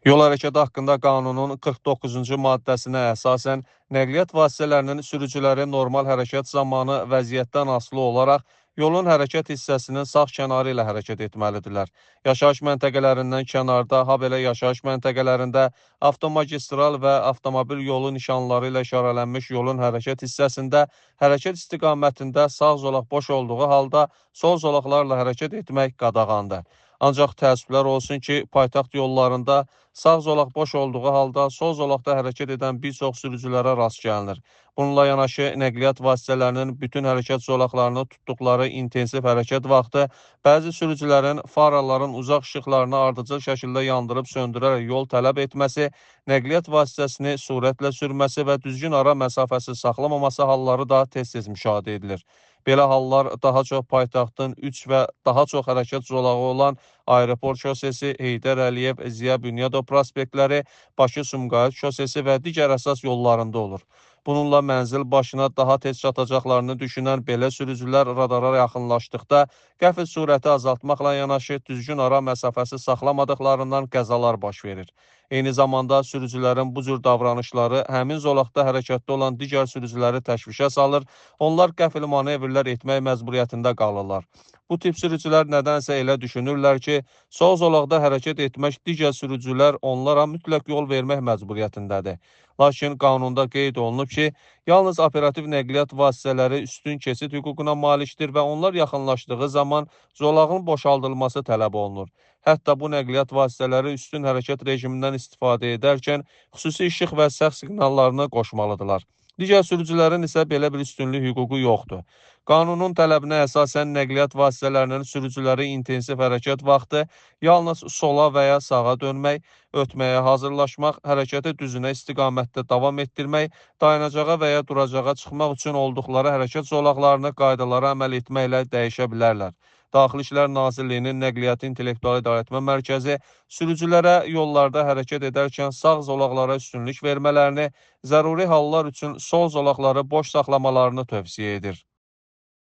Yol hərəkəti haqqında qanunun 49-cu maddəsinə əsasən nəqliyyat vasitələrinin sürücüləri normal hərəkət zamanı vəziyyətdən asılı olaraq yolun hərəkət hissəsinin sağ kənarı ilə hərəkət etməlidirlər. Yaşayış məntəqələrindən kənarda, habelə yaşayış məntəqələrində, avtomagistral və avtomobil yolu nişanları ilə işarələnmiş yolun hərəkət hissəsində hərəkət istiqamətində sağ zolaq boş olduğu halda sol zolaqlarla hərəkət etmək qadağandır. Ancaq təəssüflər olsun ki, paytaxt yollarında sağ zolaq boş olduğu halda sol zolaqda hərəkət edən bir çox sürücülərə rast gəlinir. Bununla yanaşı nəqliyyat vasitələrinin bütün hərəkət zolaqlarını tutduqları intensiv hərəkət vaxtı bəzi sürücülərin faraların uzaq işıqlarını ardıcıl şəkildə yandırıb söndürərək yol tələb etməsi, nəqliyyat vasitəsini sürətlə sürməsi və düzgün ara məsafəsi saxlamaması halları da tez-tez müşahidə edilir. Belə hallar daha çox paytaxtın 3 və daha çox hərəkət zolağı olan Aeroport şosesi, Heydər Əliyev, Ziya Bünyadov prospektləri, Bakı-Sumqayıt şosesi və digər əsas yollarında olur. Bununla mənzil başına daha tez çatacaqlarını düşünən belə sürücülər radara yaxınlaşdıqda qəfil sürəti azaltmaqla yanaşı düzgün ara məsafəsi saxlamadıqlarından qəzalar baş verir. Eyni zamanda sürücülərin bu cür davranışları həmin zolaqda hərəkətdə olan digər sürücüləri təşvişə salır, onlar qəfil manevrlər etmək məcburiyyətində qalırlar. Bu tip sürücülər nədənsə elə düşünürlər ki, sol zolaqda hərəkət etmək digər sürücülər onlara mütləq yol vermək məcburiyyətindədir. Lakin qanunda qeyd olunub ki, yalnız operativ nəqliyyat vasitələri üstün keçid hüququna malikdir və onlar yaxınlaşdığı zaman zolağın boşaldılması tələb olunur. Hətta bu nəqliyyat vasitələri üstün hərəkət rejimindən istifadə edərkən xüsusi işıq və sərf siqnallarını qoşmalıdırlar. Digər sürücülərin isə belə bir üstünlük hüququ yoxdur. Qanunun tələbinə əsasən nəqliyyat vasitələrinin sürücüləri intensiv hərəkət vaxtı yalnız sola və ya sağa dönmək, ötməyə hazırlaşmaq, hərəkəti düzünə istiqamətdə davam etdirmək, dayanacağa və ya duracağa çıxmaq üçün olduqları hərəkət zolaqlarını qaydalara əməl etməklə dəyişə bilərlər. Daxili İşlər Nazirliyinin Nəqliyyatı İntellektual İdarəetmə Mərkəzi sürücülərə yollarda hərəkət edərkən sağ zolaqlara üstünlük vermələrini, zəruri hallar üçün sol zolaqları boş saxlamalarını tövsiyə edir.